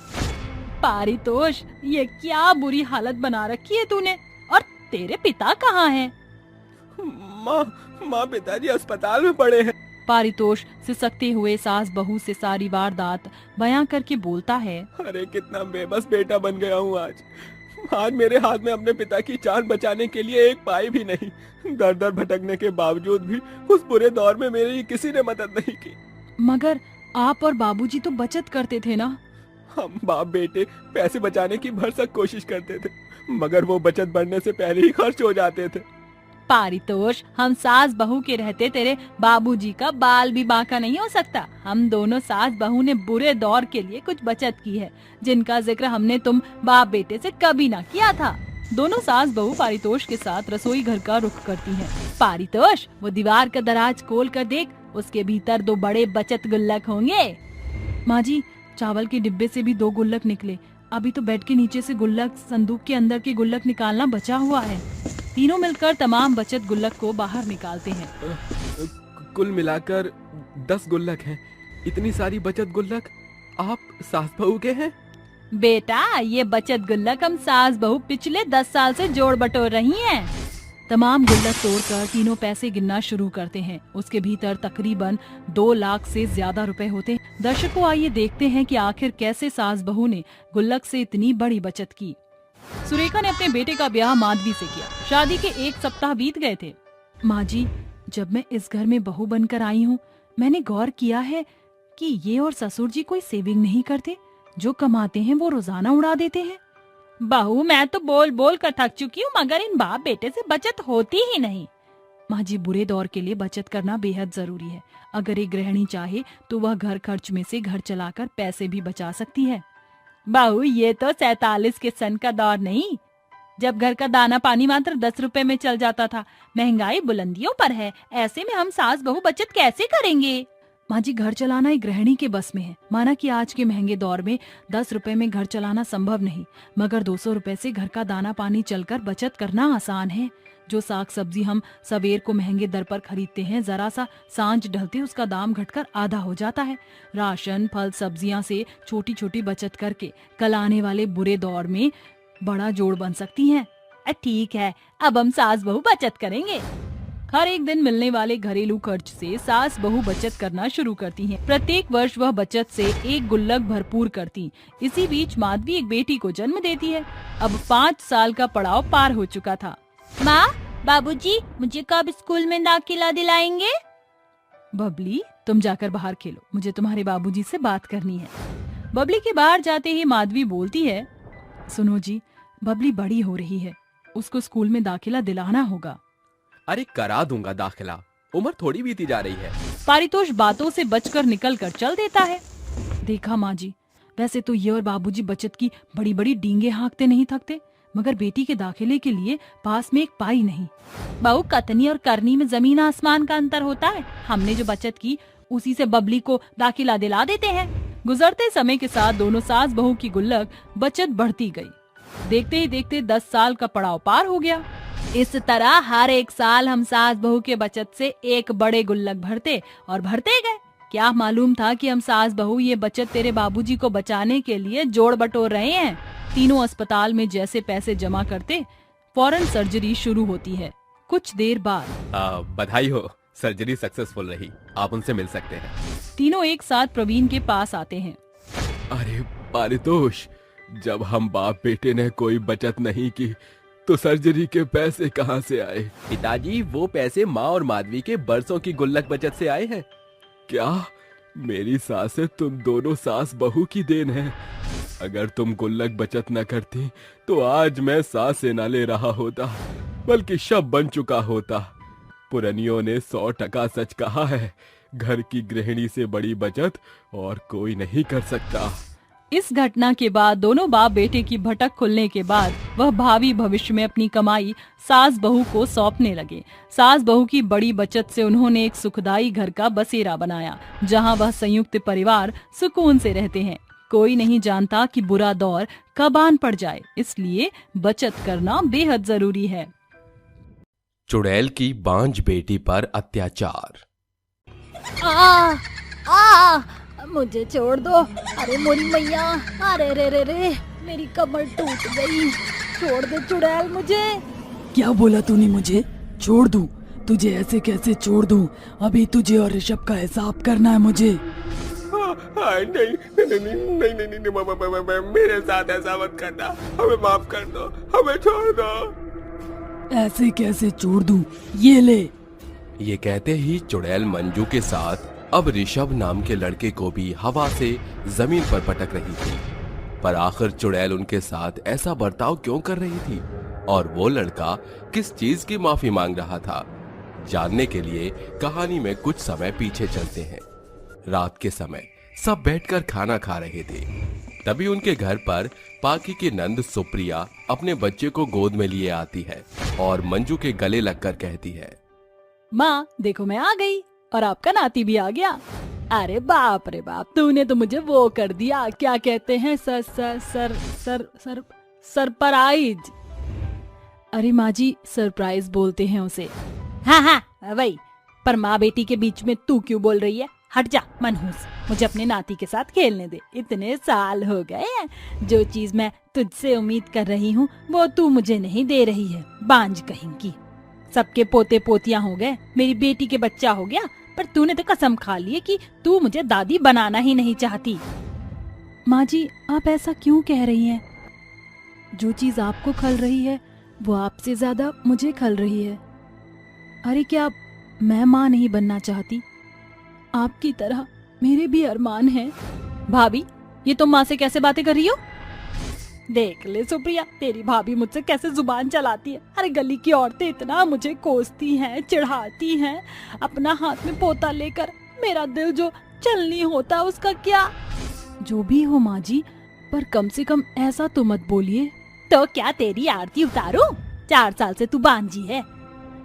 पारितोष, ये क्या बुरी हालत बना रखी है तूने, और तेरे पिता कहाँ हैं? माँ, पिताजी अस्पताल में पड़े हैं। पारितोष सिसकते हुए सास बहू से सारी वारदात बयां करके बोलता है, अरे, कितना बेबस बेटा बन गया हूँ आज मेरे हाथ में अपने पिता की जान बचाने के लिए एक पाई भी नहीं। दर दर भटकने के बावजूद भी उस बुरे दौर में मेरी किसी ने मदद नहीं की। मगर आप और बाबूजी तो बचत करते थे ना? हम बाप बेटे पैसे बचाने की भरसक कोशिश करते थे, मगर वो बचत बढ़ने से पहले ही खर्च हो जाते थे। पारितोष, हम सास बहू के रहते तेरे बाबूजी का बाल भी बांका नहीं हो सकता। हम दोनों सास बहू ने बुरे दौर के लिए कुछ बचत की है, जिनका जिक्र हमने तुम बाप बेटे से कभी ना किया था। दोनों सास बहू पारितोष के साथ रसोई घर का रुख करती हैं। पारितोष, वो दीवार का दराज खोल कर देख, उसके भीतर 2 बड़े बचत गुल्लक होंगे। माँ जी, चावल के डिब्बे से भी 2 गुल्लक निकले। अभी तो बेड के नीचे से गुल्लक, संदूक के अंदर के गुल्लक निकालना बचा हुआ है। तीनों मिलकर तमाम बचत गुल्लक को बाहर निकालते हैं। कुल मिलाकर 10 गुल्लक हैं। इतनी सारी बचत गुल्लक आप सास बहू के हैं? बेटा, ये बचत गुल्लक हम सास बहू पिछले 10 साल से जोड़ बटोर रही हैं। तमाम गुल्लक तोड़कर तीनों पैसे गिनना शुरू करते हैं। उसके भीतर तकरीबन 2 लाख से ज्यादा रुपए होते हैं। दर्शकों, आइए देखते हैं कि आखिर कैसे सास बहू ने गुल्लक से इतनी बड़ी बचत की। सुरेखा ने अपने बेटे का ब्याह माधवी से किया। शादी के 1 सप्ताह बीत गए थे। माँ जी, जब मैं इस घर में बहू बनकर आई हूँ, मैंने गौर किया है कि ये और ससुर जी कोई सेविंग नहीं करते। जो कमाते हैं वो रोजाना उड़ा देते हैं। बहू, मैं तो बोल बोल कर थक चुकी हूँ, मगर इन बाप बेटे से बचत होती ही नहीं। माँ जी, बुरे दौर के लिए बचत करना बेहद जरूरी है। अगर एक गृहिणी चाहे तो वह घर खर्च में से घर चलाकर पैसे भी बचा सकती है। बहू, ये तो 47 के सन का दौर नहीं, जब घर का दाना पानी मात्र 10 रुपए में चल जाता था। महंगाई बुलंदियों पर है, ऐसे में हम सास बहू बचत कैसे करेंगे? माँ जी, घर चलाना एक गृहिणी के बस में है। माना कि आज के महंगे दौर में 10 रुपए में घर चलाना संभव नहीं, मगर 200 रुपए से घर का दाना पानी चलकर बचत करना आसान है। जो साग सब्जी हम सवेर को महंगे दर पर खरीदते हैं, जरा सा सांझ ढलते उसका दाम घटकर आधा हो जाता है। राशन, फल, सब्जियां से छोटी छोटी बचत करके कल आने वाले बुरे दौर में बड़ा जोड़ बन सकती हैं। ठीक है, अब हम सास बहू बचत करेंगे। हर एक दिन मिलने वाले घरेलू खर्च से सास बहू बचत करना शुरू करती हैं। प्रत्येक वर्ष वह बचत से 1 गुल्लक भरपूर करती। इसी बीच माधवी एक बेटी को जन्म देती है। अब 5 साल का पड़ाव पार हो चुका था। माँ, बाबूजी मुझे कब स्कूल में दाखिला दिलाएंगे? बबली, तुम जाकर बाहर खेलो, मुझे तुम्हारे बाबूजी से बात करनी है। बबली के बाहर जाते ही माधवी बोलती है, सुनो जी, बबली बड़ी हो रही है, उसको स्कूल में दाखिला दिलाना होगा। अरे करा दूंगा दाखिला, उम्र थोड़ी बीती जा रही है। पारितोष बातों से बचकर निकलकर चल देता है। देखा माँ जी, वैसे तो ये और बाबूजी बचत की बड़ी बड़ी डींगे हाँकते नहीं थकते, मगर बेटी के दाखिले के लिए पास में एक पाई नहीं। बहू, कतनी और करनी में जमीन आसमान का अंतर होता है। हमने जो बचत की उसी से बबली को दाखिला दिला देते हैं। गुजरते समय के साथ दोनों सास बहू की गुल्लक बचत बढ़ती गई। देखते ही देखते 10 साल का पड़ाव पार हो गया। इस तरह हर एक साल हम सास बहू के बचत से एक बड़े गुल्लक भरते और भरते गए। क्या मालूम था कि हम सास बहू ये बचत तेरे बाबूजी को बचाने के लिए जोड़ बटोर रहे हैं। तीनों अस्पताल में जैसे पैसे जमा करते, फौरन सर्जरी शुरू होती है। कुछ देर बाद बधाई हो, सर्जरी सक्सेसफुल रही, आप उनसे मिल सकते हैं। तीनों एक साथ प्रवीण के पास आते हैं। अरे पारितोष, जब हम बाप बेटे ने कोई बचत नहीं की तो सर्जरी के पैसे कहाँ से आए? पिताजी, वो पैसे माँ और माधवी के बरसों की गुल्लक बचत से आए हैं। क्या? मेरी सास से तुम दोनों सास बहू की देन है। अगर तुम गुल्लक बचत न करती तो आज मैं सांसें न ले रहा होता, बल्कि शव बन चुका होता। पुरनियों ने 100% सच कहा है, घर की गृहिणी से बड़ी बचत और कोई नहीं कर सकता। इस घटना के बाद दोनों बाप बेटे की भटक खुलने के बाद वह भावी भविष्य में अपनी कमाई सास बहू को सौंपने लगे। सास बहू की बड़ी बचत से उन्होंने एक सुखदायी घर का बसेरा बनाया, जहां वह संयुक्त परिवार सुकून से रहते हैं। कोई नहीं जानता कि बुरा दौर कब आन पड़ जाए, इसलिए बचत करना बेहद जरूरी है। चुड़ैल की बांझ बेटी पर अत्याचार। मुझे छोड़ दो। अरे मोरी मैया, अरे रे रे रे, मेरी कमर टूट गई। छोड़ दे चुड़ैल मुझे। क्या बोला तूने? मुझे छोड़ दूं? तुझे ऐसे कैसे छोड़ दूं? अभी तुझे और ऋषभ का हिसाब करना है मुझे। नहीं, मेरे साथ ऐसा मत करना, हमें माफ कर दो, हमें छोड़ दो। ऐसे कैसे छोड़ दूं? ये ले। ये कहते ही चुड़ैल मंजू के साथ अब ऋषभ नाम के लड़के को भी हवा से जमीन पर पटक रही थी। पर आखिर चुड़ैल उनके साथ ऐसा बर्ताव क्यों कर रही थी और वो लड़का किस चीज की माफी मांग रहा था, जानने के लिए कहानी में कुछ समय पीछे चलते हैं। रात के समय सब बैठकर खाना खा रहे थे। तभी उनके घर पर पाकी की नंद सुप्रिया अपने बच्चे को गोद में लिए आती है और मंजू के गले लगकर कहती है, माँ देखो मैं आ गई और आपका नाती भी आ गया। अरे बाप रे बाप, तूने तो मुझे वो कर दिया, क्या कहते हैं, सरप्राइज। अरे माँ जी, सरप्राइज बोलते हैं उसे। हाँ वही, पर माँ बेटी के बीच में तू क्यों बोल रही है? हट जा मनहूस, मुझे अपने नाती के साथ खेलने दे। इतने साल हो गए हैं, जो चीज मैं तुझसे उम्मीद कर रही हूँ वो तू मुझे नहीं दे रही है। बांझ कहीं, सबके पोते पोतियां हो गए, मेरी बेटी के बच्चा हो गया, पर तूने तो कसम खा ली है कि तू मुझे दादी बनाना ही नहीं चाहती। माँ जी, आप ऐसा क्यों कह रही हैं? जो चीज आपको खल रही है वो आपसे ज्यादा मुझे खल रही है। अरे क्या मैं माँ नहीं बनना चाहती? आपकी तरह मेरे भी अरमान हैं। भाभी, ये तुम माँ से कैसे बातें कर रही हो? देख ले सुप्रिया, तेरी भाभी मुझसे कैसे जुबान चलाती है। अरे गली की औरतें इतना मुझे कोसती हैं, चिढ़ाती हैं, अपना हाथ में पोता लेकर। मेरा दिल जो चल नहीं होता उसका क्या? जो भी हो माँ जी, पर कम से कम ऐसा तो मत बोलिए। तो क्या तेरी आरती उतारूं? 4 साल से तू बांझी है,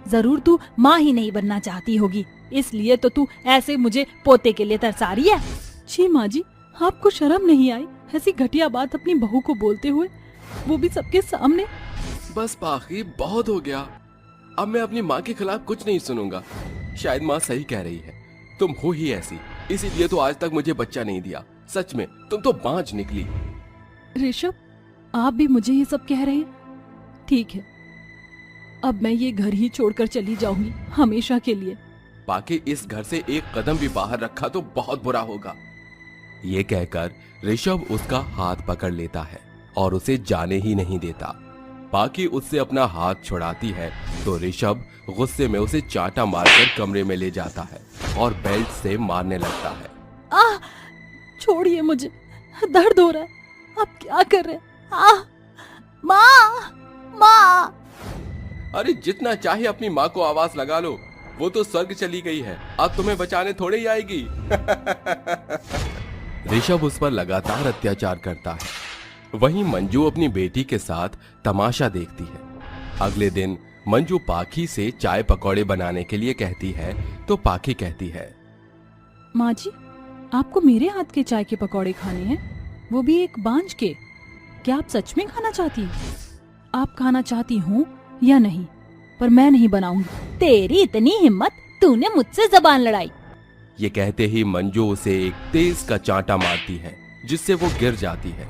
जरूर तू माँ ही नहीं बनना चाहती होगी, इसलिए तो तू ऐसे मुझे पोते के लिए तरसा रही है। छी माँ जी, आपको शर्म नहीं आई ऐसी घटिया बात अपनी बहू को बोलते हुए, वो भी सबके सामने? बस पाखी, बहुत हो गया। अब मैं अपनी माँ के खिलाफ कुछ नहीं सुनूंगा। शायद माँ सही कह रही है, तुम हो ही ऐसी, इसीलिए तो आज तक मुझे बच्चा नहीं दिया। सच में तुम तो बांझ निकली। ऋषभ, आप भी मुझे ये सब कह रहे हैं? ठीक है, अब मैं ये घर ही छोड़कर चली जाऊंगी, हमेशा के लिए। बाकी इस घर से एक कदम भी बाहर रखा तो बहुत बुरा होगा। ये कहकर ऋषभ उसका हाथ पकड़ लेता है और उसे जाने ही नहीं देता। बाकी उससे अपना हाथ छुड़ाती है तो ऋषभ गुस्से में उसे चांटा मारकर कमरे में ले जाता है और बेल्ट से मारने लगता है। छोड़िए मुझे, दर्द हो रहा है। आप क्या कर रहे हैं? माँ, अरे जितना चाहे अपनी माँ को आवाज लगा लो, वो तो स्वर्ग चली गई है, अब तुम्हें बचाने थोड़े ही आएगी। ऋषभ उस पर लगातार अत्याचार करता है। वहीं मंजू अपनी बेटी के साथ तमाशा देखती है। अगले दिन मंजू पाखी से चाय पकौड़े बनाने के लिए कहती है तो पाखी कहती है, माँ जी, आपको मेरे हाथ के चाय के पकौड़े खाने हैं, वो भी एक बांझ के। क्या आप सच में खाना चाहती हैं? आप खाना चाहती हूँ या नहीं, पर मैं नहीं बनाऊंगी। तेरी इतनी हिम्मत, तूने मुझसे जबान लड़ाई। ये कहते ही मंजू उसे एक तेज का चांटा मारती है, जिससे वो गिर जाती है।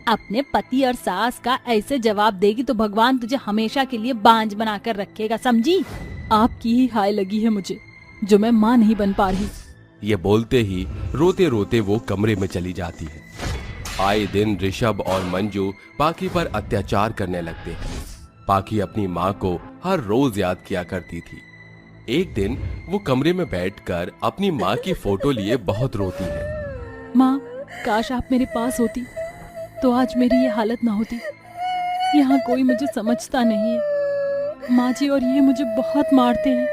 अपने पति और सास का ऐसे जवाब देगी तो भगवान तुझे हमेशा के लिए बांझ बनाकर रखेगा, समझी? आपकी ही हाय लगी है मुझे, जो मैं माँ नहीं बन पा रही। ये बोलते ही रोते रोते वो कमरे में चली जाती है। आए दिन ऋषभ और मंजू पाखी पर अत्याचार करने लगते हैं। पाखी अपनी माँ को हर रोज याद किया करती थी। एक दिन वो कमरे में बैठकर अपनी माँ की फोटो लिए बहुत रोती है। माँ, काश आप मेरे पास होती तो आज मेरी ये हालत ना होती। यहाँ कोई मुझे समझता नहीं है। माँ जी और ये मुझे बहुत मारते हैं।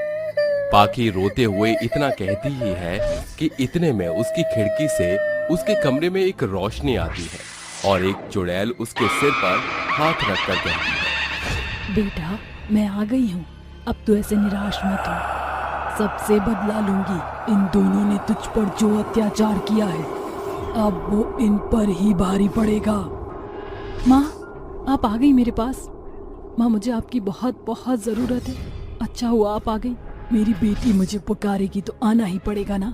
पाखी रोते हुए इतना कहती ही है कि इतने में उसकी खिड़की से उसके कमरे में एक रोशनी आती है और एक चुड़ैल उसके सिर पर हाथ रखकर कहती है, बेटा, मैं आ गई हूँ, अब तो ऐसे निराश मत हो। सबसे बदला लूंगी। इन दोनों ने तुझ पर जो अत्याचार किया है, अब वो इन पर ही भारी पड़ेगा। माँ, आप आ गई मेरे पास। माँ, मुझे आपकी बहुत बहुत जरूरत है। अच्छा हुआ आप आ गई। मेरी बेटी मुझे पुकारेगी तो आना ही पड़ेगा ना।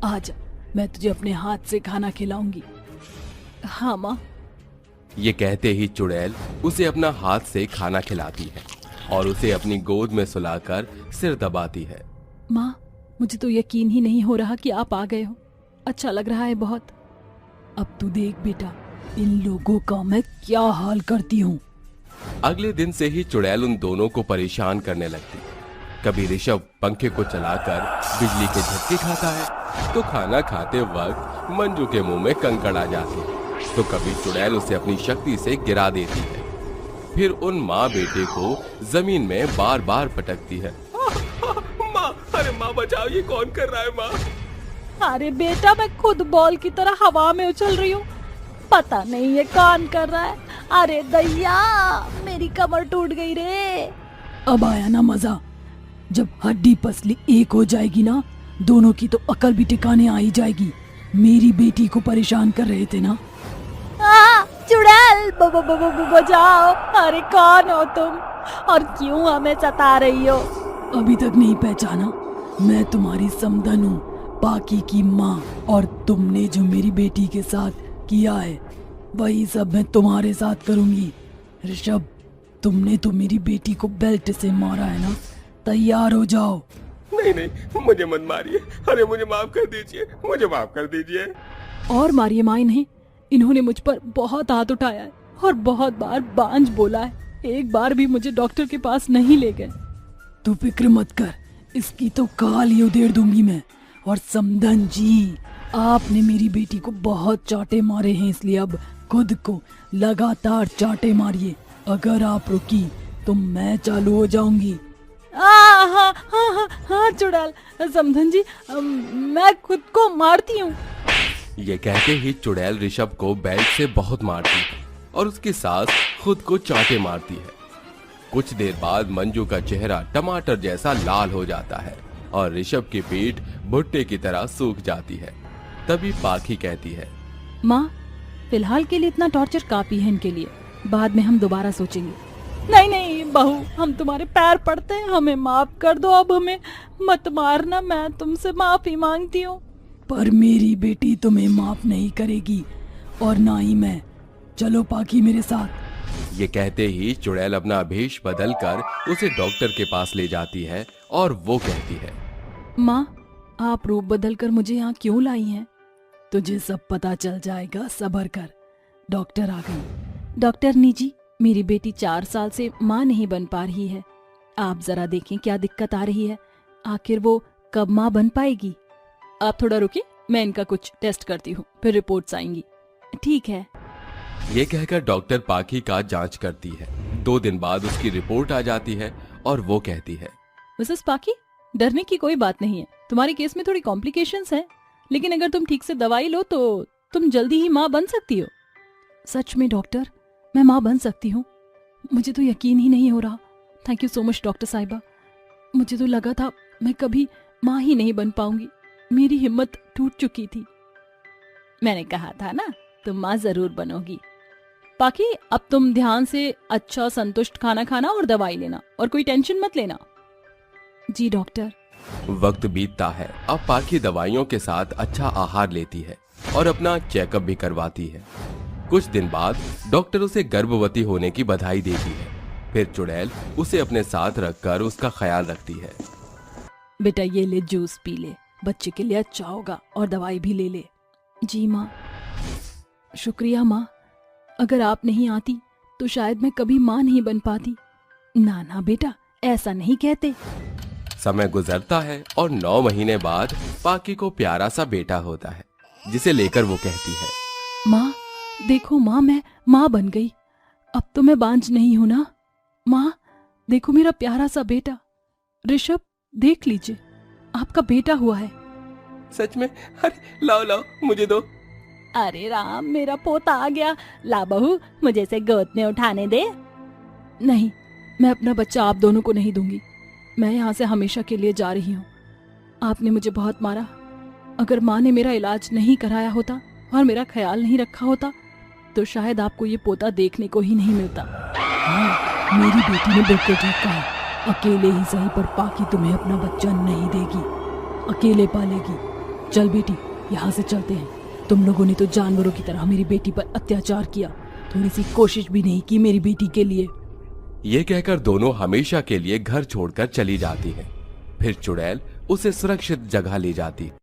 आजा, मैं तुझे अपने हाथ से खाना खिलाऊंगी। हाँ माँ। ये कहते ही चुड़ैल उसे अपना हाथ से खाना खिलाती है और उसे अपनी गोद में सुलाकर सिर दबाती है। माँ, मुझे तो यकीन ही नहीं हो रहा कि आप आ गए हो। अच्छा लग रहा है बहुत। अब तू देख बेटा, इन लोगों का मैं क्या हाल करती हूँ। अगले दिन से ही चुड़ैल उन दोनों को परेशान करने लगती। कभी ऋषभ पंखे को चलाकर बिजली के झटके खाता है तो खाना खाते वक्त मंजू के मुंह में कंकड़ आ जाते हैं, तो कभी चुड़ैल उसे अपनी शक्ति से गिरा देती है। फिर उन माँ बेटे को जमीन में बार बार पटकती है। माँ, अरे माँ बचाओ, ये कौन कर रहा है माँ? अरे बेटा, मैं खुद बॉल की तरह हवा में उछल रही हूँ, पता नहीं ये कौन कर रहा है। अरे दैया, मेरी कमर टूट गई रे। अब आया ना मजा। जब हड्डी पसली एक हो जाएगी ना, दोनों की तो अकल भी ठिकाने आ ही जाएगी। मेरी बेटी को परेशान कर रहे थे ना। चुड़ैल, बचाओ। अरे कौन हो तुम और क्यों हमें सता रही हो? अभी तक नहीं पहचाना? मैं तुम्हारी समधन हूँ, पाकी की माँ, और तुमने जो मेरी बेटी के साथ किया है वही सब मैं तुम्हारे साथ करूंगी। ऋषभ, तुमने तो मेरी बेटी को बेल्ट से मारा है ना, तैयार हो जाओ। नहीं नहीं, मुझे मत मारिए। अरे मुझे माफ कर दीजिए, मुझे माफ कर दीजिए। और मारिए माँ इन्हें। इन्होंने मुझ पर बहुत हाथ उठाया है और बहुत बार बांझ बोला है। एक बार भी मुझे डॉक्टर के पास नहीं ले गए। तू फिक्र मत कर, इसकी तो काल ही उधेड़ दूंगी मैं। और समधन जी, आपने मेरी बेटी को बहुत चाटे मारे हैं, इसलिए अब खुद को लगातार चाटे मारिए। अगर आप रुकी तो मैं चालू हो जाऊंगी। हाँ चुड़ैल, समधन जी, मैं खुद को मारती हूँ। ये कहते ही चुड़ैल ऋषभ को बेल्ट से बहुत मारती है और उसकी सास खुद को चांटे मारती है। कुछ देर बाद मंजू का चेहरा टमाटर जैसा लाल हो जाता है और ऋषभ की पीठ भुट्टे की तरह सूख जाती है। तभी पाखी कहती है, माँ, फिलहाल के लिए इतना टॉर्चर काफी है इनके लिए, बाद में हम दोबारा सोचेंगे। नहीं नहीं बहू, हम तुम्हारे पैर पड़ते हैं, हमें माफ कर दो। अब हमें मत मारना, मैं तुमसे माफी मांगती हूँ। पर मेरी बेटी तुम्हें माफ नहीं करेगी और ना ही मैं। चलो पाखी मेरे साथ। ये कहते ही चुड़ैल अपना भेष बदलकर उसे डॉक्टर के पास ले जाती है और वो कहती है, माँ, आप रूप बदलकर मुझे यहाँ क्यों लाई हैं? तुझे सब पता चल जाएगा, सब्र कर। डॉक्टर आ गई। डॉक्टर नीजी, मेरी बेटी 4 साल से माँ नहीं बन पा रही है। आप जरा देखें क्या दिक्कत आ रही है। आखिर वो कब माँ बन पाएगी? आप थोड़ा रुकिए, मैं इनका कुछ टेस्ट करती हूँ, फिर रिपोर्ट्स आएंगी। ठीक है। ये कहकर डॉक्टर पाखी का जांच करती है 2 दिन बाद उसकी रिपोर्ट आ जाती है और वो कहती है, मिसेस पाकी, डरने की कोई बात नहीं है। तुम्हारे केस में थोड़ी कॉम्प्लिकेशंस हैं, लेकिन अगर तुम ठीक से दवाई लो तो तुम जल्दी ही माँ बन सकती हो। सच में डॉक्टर, मैं माँ बन सकती हूँ? मुझे तो यकीन ही नहीं हो रहा। Thank you so much doctor साहिबा। मुझे तो लगा था मैं कभी माँ ही नहीं बन पाऊंगी। मेरी हिम्मत टूट चुकी थी। मैंने कहा था ना, तुम माँ जरूर बनोगी। पाकी, अब तुम ध्यान से अच्छा संतुष्ट खाना खाना और दवाई लेना, और कोई टेंशन मत लेना। जी डॉक्टर। वक्त बीतता है। अब पाकी दवाइयों के साथ अच्छा आहार लेती है और अपना चेकअप भी करवाती है। कुछ दिन बाद डॉक्टर उसे गर्भवती होने की बधाई देती है। फिर चुड़ैल उसे अपने साथ रखकर उसका ख्याल रखती है। बेटा ये ले, जूस पी ले, बच्चे के लिए अच्छा होगा, और दवाई भी ले ले। जी माँ। शुक्रिया माँ, अगर आप नहीं आती तो शायद मैं कभी माँ नहीं बन पाती। ना ना बेटा, ऐसा नहीं कहते। समय गुजरता है और 9 महीने बाद पाकी को प्यारा सा बेटा होता है, जिसे लेकर वो कहती है, माँ देखो माँ, मैं माँ बन गई। अब तो मैं बांझ नहीं हूं ना। माँ देखो मेरा प्यारा सा बेटा ऋषभ, देख लीजिए आपका बेटा हुआ है। सच में? अरे लाओ लाओ, मुझे दो। अरे राम, मेरा पोता आ गया। ला बहू, मुझे से गोद में उठाने दे। नहीं, मैं अपना बच्चा आप दोनों को नहीं दूंगी। मैं यहाँ से हमेशा के लिए जा रही हूँ। आपने मुझे बहुत मारा। अगर माँ ने मेरा इलाज नहीं कराया होता और मेरा ख्याल नहीं रखा होता तो शायद आपको ये पोता देखने को ही नहीं मिलता। हाँ, मेरी बेटी ने बिल्कुल ठीक कहा। अकेले ही सही पर पाकी तुम्हें अपना बच्चा नहीं देगी, अकेले पालेगी। चल बेटी, यहाँ से चलते हैं। तुम लोगों ने तो जानवरों की तरह मेरी बेटी पर अत्याचार किया, थोड़ी सी कोशिश भी नहीं की मेरी बेटी के लिए। ये कहकर दोनों हमेशा के लिए घर छोड़कर चली जाती हैं। फिर चुड़ैल उसे सुरक्षित जगह ले जाती है।